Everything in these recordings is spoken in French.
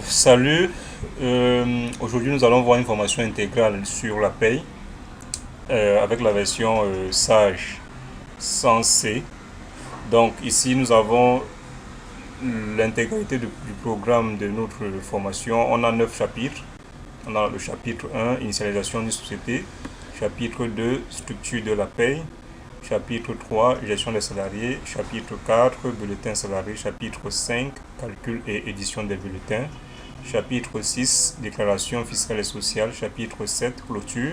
Salut, aujourd'hui nous allons voir une formation intégrale sur la paye avec la version Sage sans C. Donc ici nous avons l'intégralité du programme de notre formation. On a 9 chapitres. On a le chapitre 1, initialisation d'une société. Chapitre 2, structure de la paye. Chapitre 3, gestion des salariés. Chapitre 4, bulletin salarié. Chapitre 5, calcul et édition des bulletins. Chapitre 6, déclaration fiscale et sociale. Chapitre 7, clôture.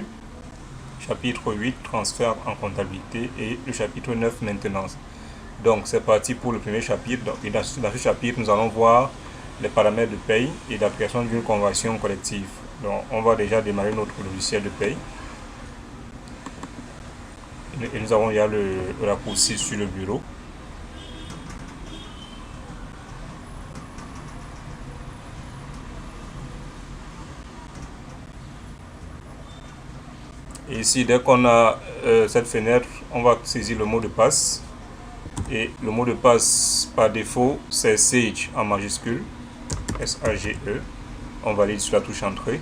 Chapitre 8, transfert en comptabilité. Et le chapitre 9, maintenance. Donc c'est parti pour le premier chapitre. Et dans ce chapitre, nous allons voir les paramètres de paye et l'application d'une convention collective. Donc on va déjà démarrer notre logiciel de paye. Et nous avons déjà le raccourci sur le bureau. Et ici, dès qu'on a cette fenêtre, on va saisir le mot de passe. Et le mot de passe par défaut, c'est SAGE en majuscule, S-A-G-E. On valide sur la touche entrée.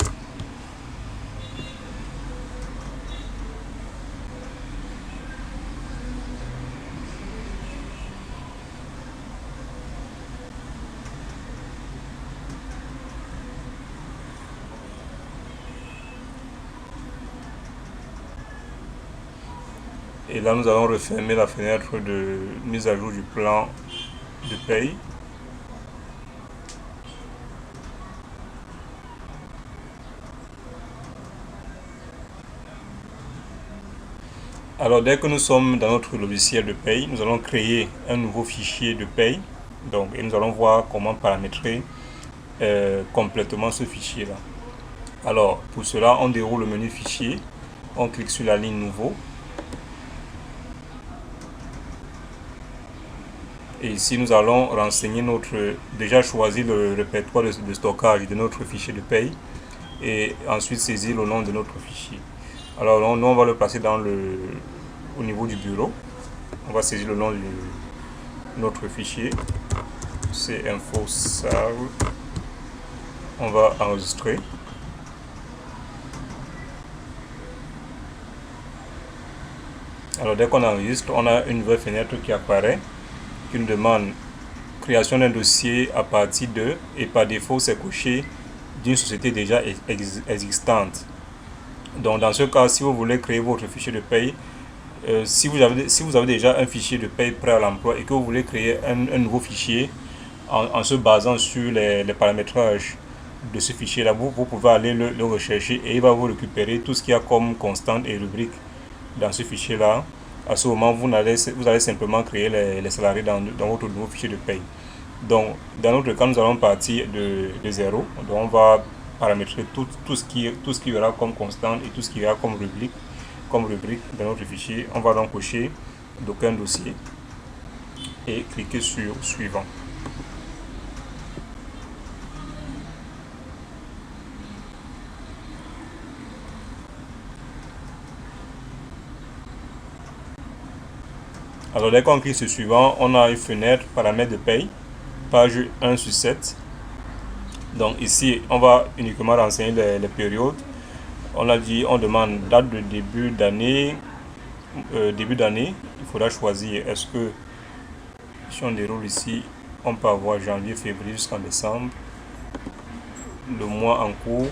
Et là, nous allons refermer la fenêtre de mise à jour du plan de paye. Alors, dès que nous sommes dans notre logiciel de paye, nous allons créer un nouveau fichier de paye. Donc, et nous allons voir comment paramétrer complètement ce fichier-là. Alors, pour cela, on déroule le menu fichier, on clique sur la ligne nouveau. Et ici, nous allons renseigner déjà choisir le répertoire de stockage de notre fichier de paye et ensuite saisir le nom de notre fichier. Alors, nous, on va le placer au niveau du bureau. On va saisir le nom de notre fichier. C'est info-sal. On va enregistrer. Alors, dès qu'on enregistre, on a une nouvelle fenêtre qui apparaît, qui nous demande création d'un dossier à partir de, et par défaut c'est coché d'une société déjà existante. Donc dans ce cas, si vous voulez créer votre fichier de paye, si vous avez déjà un fichier de paye prêt à l'emploi et que vous voulez créer un nouveau fichier en se basant sur les paramétrages de ce fichier là, vous pouvez aller le rechercher et il va vous récupérer tout ce qu'il y a comme constante et rubrique dans ce fichier là. À ce moment, vous allez simplement créer les salariés dans votre nouveau fichier de paye. Donc, dans notre cas, nous allons partir de zéro. Donc, on va paramétrer tout ce qui y aura comme constante et tout ce qui y aura comme rubrique dans notre fichier. On va donc cocher d'aucun dossier et cliquer sur suivant. Alors dès qu'on clique sur suivant, on a une fenêtre paramètres de paye, page 1/7. Donc ici, on va uniquement renseigner les périodes. On a dit, on demande date de début d'année. Il faudra choisir, est-ce que si on déroule ici, on peut avoir janvier, février jusqu'en décembre. Le mois en cours.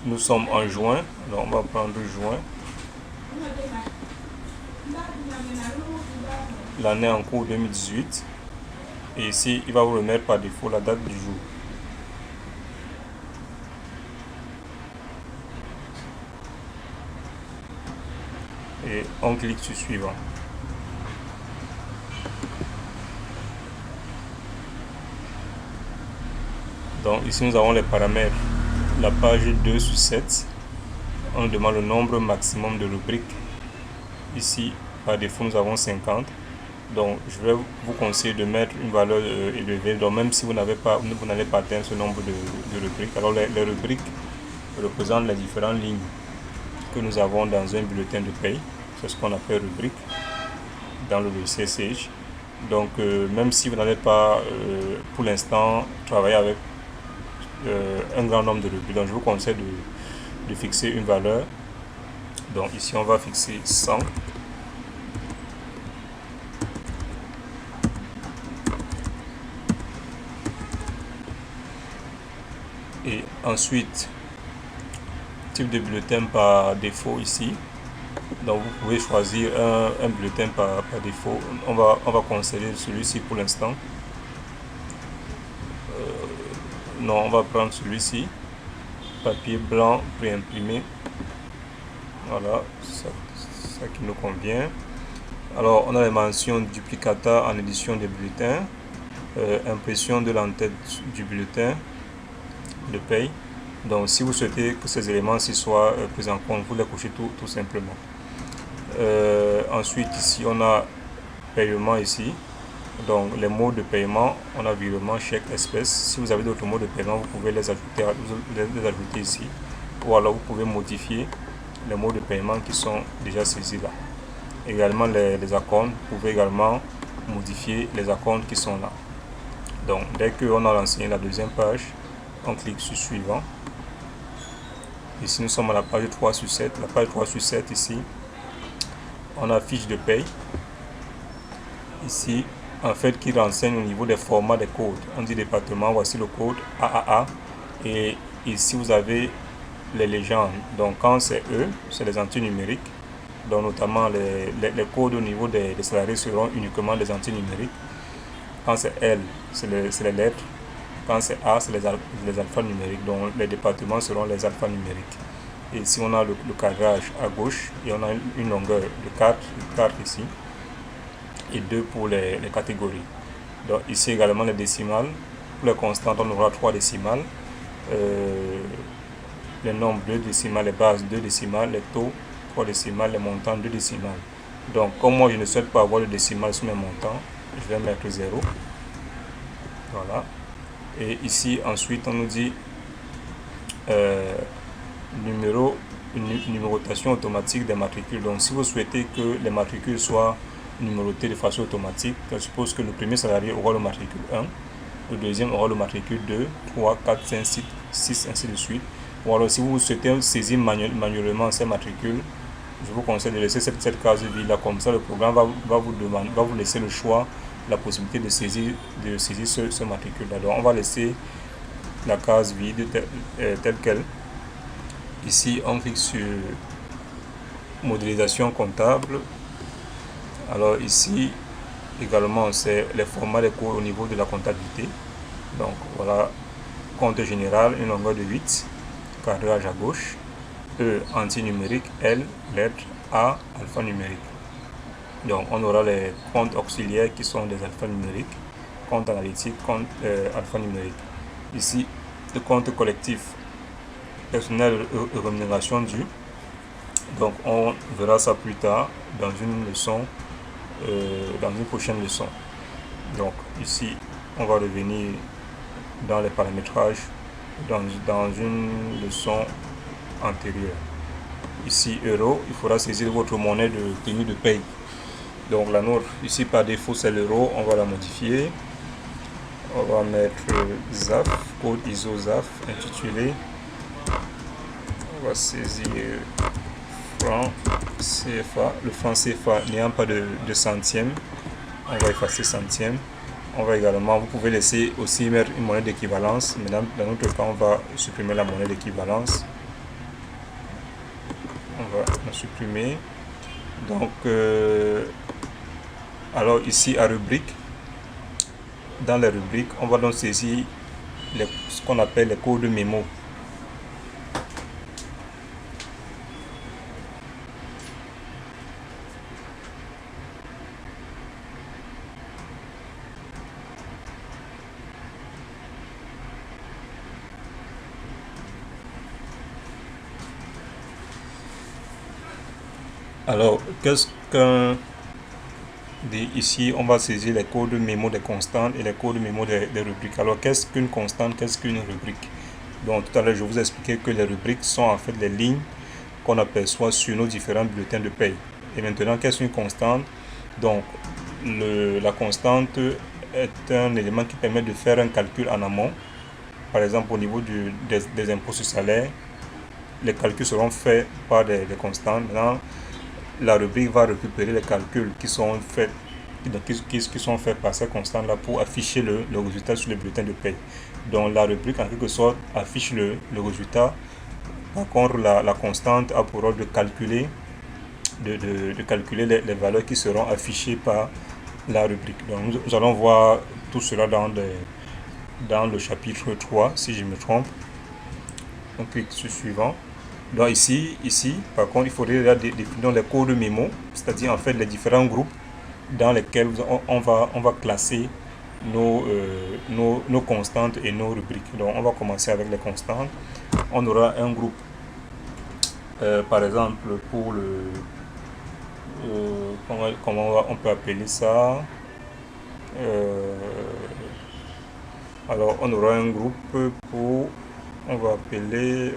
Nous sommes en juin, donc on va prendre juin. L'année en cours 2018. Et ici, il va vous remettre par défaut la date du jour. Et on clique sur suivant. Donc ici, nous avons les paramètres. La page 2/7. On nous demande le nombre maximum de rubriques. Ici, par défaut, nous avons 50. Donc, je vais vous conseiller de mettre une valeur élevée. Donc, même si vous n'allez pas atteindre ce nombre de rubriques. Alors, les rubriques représentent les différentes lignes que nous avons dans un bulletin de paye. C'est ce qu'on appelle rubrique dans le logiciel Sage. Donc, même si vous n'allez pas pour l'instant travailler avec un grand nombre de rebuts, donc je vous conseille de fixer une valeur. Donc ici on va fixer 100. Et ensuite, type de bulletin par défaut ici. Donc vous pouvez choisir un bulletin par défaut. On va conserver celui-ci pour l'instant. Non, on va prendre celui-ci. Papier blanc préimprimé. Voilà, ça qui nous convient. Alors on a les mentions duplicata en édition des bulletins. Impression de l'entête du bulletin de paye. Donc si vous souhaitez que ces éléments-ci soient pris en compte, vous les cochez tout simplement. Ensuite ici on a paiement ici. Donc les modes de paiement, on a virement, chèque, espèce. Si vous avez d'autres modes de paiement, vous pouvez les ajouter ici. Ou alors vous pouvez modifier les modes de paiement qui sont déjà saisis là. Également les acomptes, vous pouvez également modifier les acomptes qui sont là. Donc dès qu'on a renseigné la deuxième page, on clique sur suivant. Ici nous sommes à la page 3 sur 7. La page 3 sur 7 ici, on a fiche de paye. Ici, en fait, qui renseigne au niveau des formats des codes. On dit département, voici le code AAA. Et ici, vous avez les légendes. Donc, quand c'est E, c'est les entités numériques. Donc, notamment, les codes au niveau des salariés seront uniquement des entités numériques. Quand c'est L, c'est les lettres. Quand c'est A, c'est les alpha numériques. Donc, les départements seront les alpha numériques. Et ici, on a le cadrage à gauche et on a une longueur de 4 ici. Et 2 pour les catégories. Donc ici également les décimales. Pour les constantes, on aura 3 décimales. Les nombres 2 décimales, les bases 2 décimales, les taux 3 décimales, les montants 2 décimales. Donc comme moi je ne souhaite pas avoir de décimales sur mes montants, je vais mettre 0. Voilà. Et ici ensuite on nous dit numérotation automatique des matricules. Donc si vous souhaitez que les matricules soient numérotées de façon automatique, je suppose que le premier salarié aura le matricule 1, le deuxième aura le matricule 2, 3, 4, 5, 6, ainsi de suite. Ou alors si vous souhaitez saisir manuellement ces matricules, je vous conseille de laisser cette case vide là, comme ça le programme va vous laisser le choix, la possibilité de saisir ce matricule là. Donc on va laisser la case vide telle qu'elle. Ici on clique sur modélisation comptable. Alors ici également c'est les formats des cours au niveau de la comptabilité. Donc voilà, compte général, une longueur de 8, cadrage à gauche, E antinumérique, L lettre, A alphanumérique. Donc on aura les comptes auxiliaires qui sont des alphanumériques, compte analytique, compte alphanumérique. Ici le compte collectif, personnel et rémunération due. Donc on verra ça plus tard dans une leçon, dans une prochaine leçon. Donc ici on va revenir dans les paramétrages dans une leçon antérieure. Ici euro, il faudra saisir votre monnaie de tenue de paye. Donc la nôtre ici par défaut c'est l'euro, on va la modifier. On va mettre ZAF, code ISO ZAF intitulé. On va saisir franc CFA. Le franc CFA n'ayant pas de centième, on va effacer centième. On va également, vous pouvez laisser aussi mettre une monnaie d'équivalence, mais dans notre cas on va supprimer la monnaie d'équivalence. On va la supprimer. Donc alors ici à rubrique, dans les rubriques on va donc saisir ce qu'on appelle les codes mémo. Alors, qu'est-ce qu'un dit ici? On va saisir les codes mémo des constantes et les codes mémo des rubriques. Alors, qu'est-ce qu'une constante? Qu'est-ce qu'une rubrique? Donc, tout à l'heure, je vous ai expliqué que les rubriques sont en fait les lignes qu'on aperçoit sur nos différents bulletins de paye. Et maintenant, qu'est-ce qu'une constante? Donc, la constante est un élément qui permet de faire un calcul en amont. Par exemple, au niveau des impôts sur salaire, les calculs seront faits par des constantes. Maintenant, la rubrique va récupérer les calculs qui sont faits par ces constantes-là pour afficher le résultat sur le bulletin de paie. Donc la rubrique en quelque sorte affiche le résultat. Par contre, la constante a pour rôle de calculer, les valeurs qui seront affichées par la rubrique. Donc nous allons voir tout cela dans le chapitre 3, si je me trompe. On clique sur suivant. Donc ici, par contre, il faudrait déjà définir les codes mémo, c'est-à-dire en fait les différents groupes dans lesquels on va classer nos constantes et nos rubriques. Donc on va commencer avec les constantes. On aura un groupe, par exemple pour le comment on peut appeler ça, alors on aura un groupe pour, on va appeler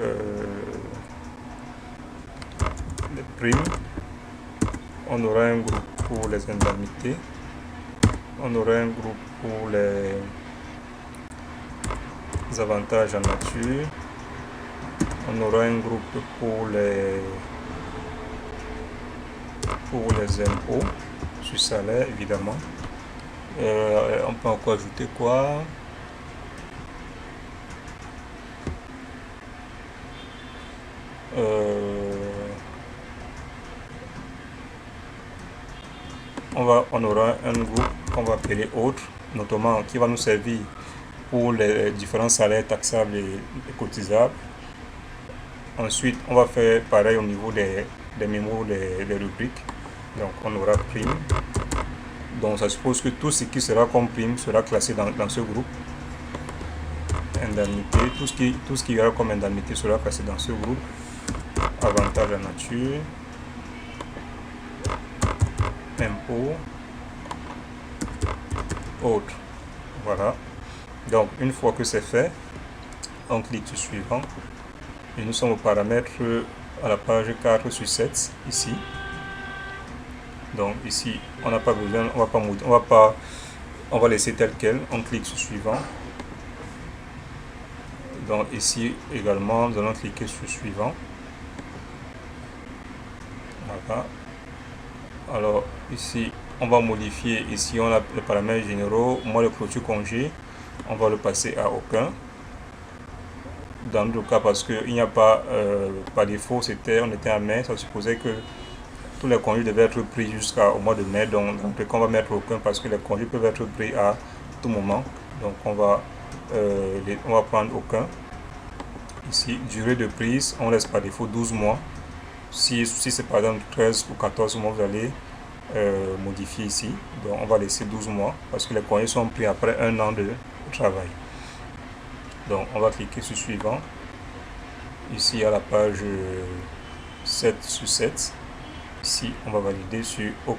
les primes. On aura un groupe pour les indemnités. On aura un groupe pour les avantages en nature. On aura un groupe pour les impôts sur salaire, évidemment. On peut encore ajouter quoi? On aura un groupe qu'on va appeler autres, notamment qui va nous servir pour les différents salaires taxables et cotisables. Ensuite, on va faire pareil au niveau des mémos, des rubriques. Donc, on aura prime. Donc, ça suppose que tout ce qui sera comme prime sera classé dans ce groupe. Indemnité, tout ce qui y aura comme indemnité sera classé dans ce groupe. Avantage en nature. Impôts. Autres. Voilà. Donc, une fois que c'est fait, on clique sur suivant. Et nous sommes aux paramètres à la page 4 sur 7, ici. Donc ici, on n'a pas besoin, on va laisser tel quel. On clique sur suivant. Donc ici également, nous allons cliquer sur suivant. Voilà. Alors ici, on va modifier. Ici, on a les paramètres généraux. Mois de clôture congé, on va le passer à aucun. Dans notre cas, parce qu'il n'y a pas, par défaut, on était en mai, ça supposait que tous les congés devaient être pris jusqu'au mois de mai. Donc on va mettre aucun parce que les congés peuvent être pris à tout moment. Donc on va prendre aucun. Ici, durée de prise, on laisse par défaut 12 mois. Si c'est par exemple 13 ou 14 mois, vous allez modifier ici. Donc on va laisser 12 mois parce que les congés sont pris après un an de travail. Donc on va cliquer sur suivant. Ici à la page 7 sur 7. Ici on va valider sur OK.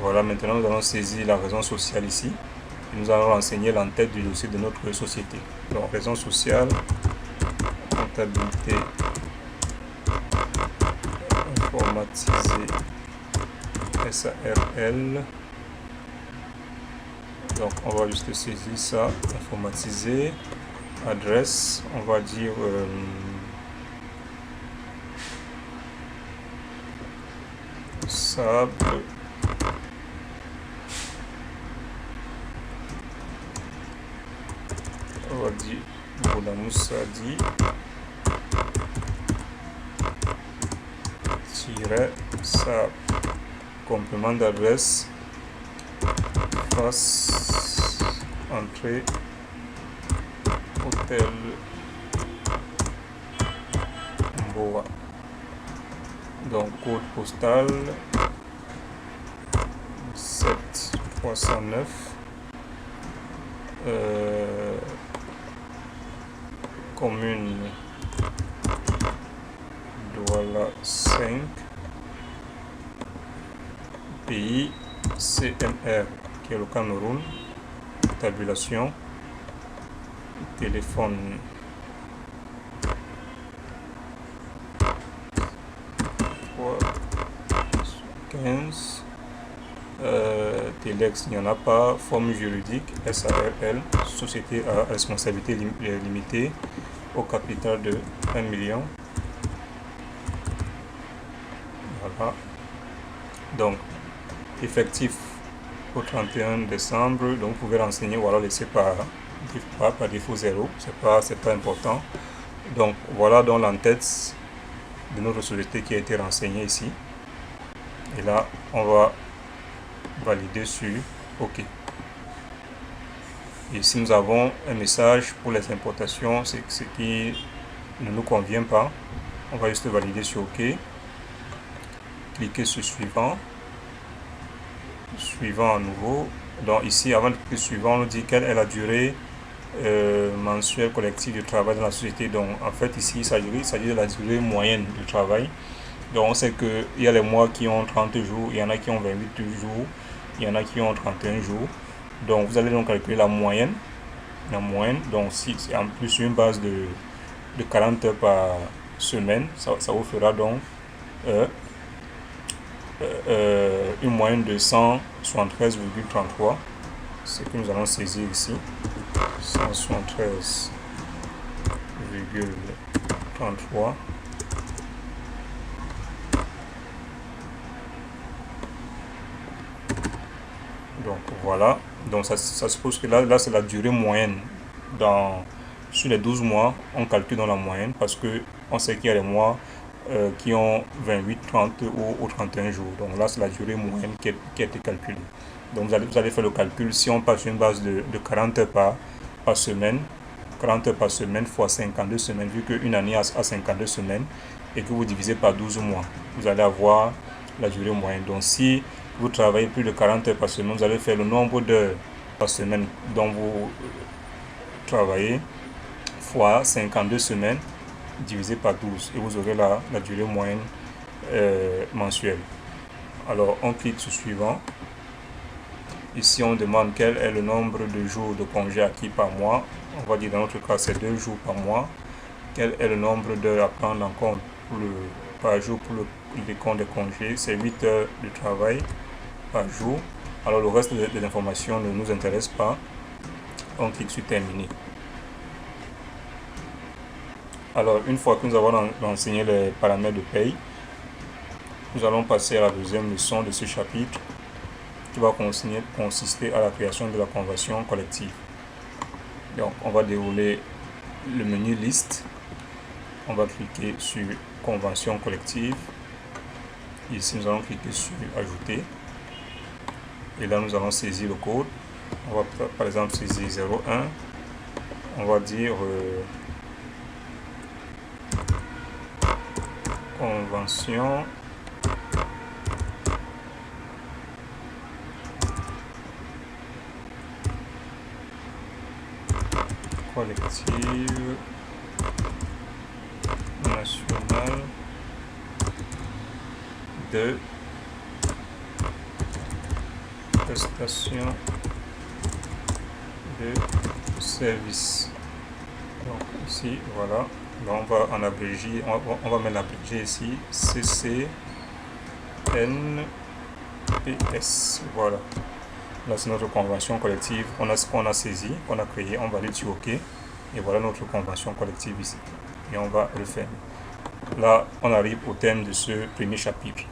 Voilà, maintenant nous allons saisir la raison sociale ici. Et nous allons renseigner l'entête du dossier de notre société. Donc raison sociale, comptabilité informatisée SARL. Donc on va juste saisir ça, informatiser, adresse, on va dire sable, on va dire Boudamoussadi sable, complément d'adresse, face, entrée, hôtel Boa. Donc code postal 7309. Commune Douala 5. Pays CMR qui est le Cameroun. Tabulation. Téléphone 15. Telex, il n'y en a pas. Forme juridique, SARL, société à responsabilité limitée, au capital de 1 million. Voilà. Donc, effectif au 31 décembre. Donc, vous pouvez renseigner ou alors laisser par défaut 0. C'est pas important. Donc, voilà donc l'entête de notre société qui a été renseignée ici. Et là, on va valider sur OK. Et si nous avons un message pour les importations, c'est ce qui ne nous convient pas, on va juste valider sur OK. Cliquez sur suivant. Suivant à nouveau. Donc ici, avant de cliquer sur suivant, on nous dit quelle est la durée mensuelle collective de travail dans la société. Donc en fait ici, il s'agit de la durée moyenne de travail. Donc on sait qu'il y a les mois qui ont 30 jours, il y en a qui ont 28 jours, il y en a qui ont 31 jours. Donc vous allez donc calculer la moyenne. Donc si c'est en plus sur une base de 40 heures par semaine, ça vous fera donc une moyenne de 173,33. Ce que nous allons saisir ici. 173,33. Donc voilà. Donc ça suppose que là c'est la durée moyenne. Sur les 12 mois, on calcule dans la moyenne parce que on sait qu'il y a des mois qui ont 28, 30 ou 31 jours. Donc là, c'est la durée moyenne qui a été calculée. Donc vous allez faire le calcul. Si on passe sur une base de 40 heures par semaine, 40 heures par semaine fois 52 semaines, vu qu'une année a 52 semaines, et que vous divisez par 12 mois, vous allez avoir la durée moyenne. Donc si vous travaillez plus de 40 heures par semaine, vous allez faire le nombre d'heures par semaine dont vous travaillez fois 52 semaines divisé par 12 et vous aurez la durée moyenne mensuelle. Alors on clique sur suivant. Ici on demande quel est le nombre de jours de congés acquis par mois. On va dire dans notre cas c'est 2 jours par mois. Quel est le nombre d'heures à prendre en compte par jour pour le décompte des congés? C'est 8 heures de travail par jour. Alors le reste des informations ne nous intéresse pas. On clique sur terminer. Alors, une fois que nous avons renseigné les paramètres de paye, nous allons passer à la deuxième leçon de ce chapitre qui va consister à la création de la convention collective. Donc, on va dérouler le menu liste. On va cliquer sur convention collective. Ici, nous allons cliquer sur ajouter. Et là, nous allons saisir le code. On va par exemple saisir 01. On va dire convention collective nationale de prestation de service. Donc ici, voilà. Là, on va en abrégé, on va mettre l'abrégé ici, CCNPS. Voilà. Là, c'est notre convention collective. On a ce qu'on a saisi, qu'on a créé, on valide sur OK. Et voilà notre convention collective ici. Et on va le faire. Là, on arrive au terme de ce premier chapitre.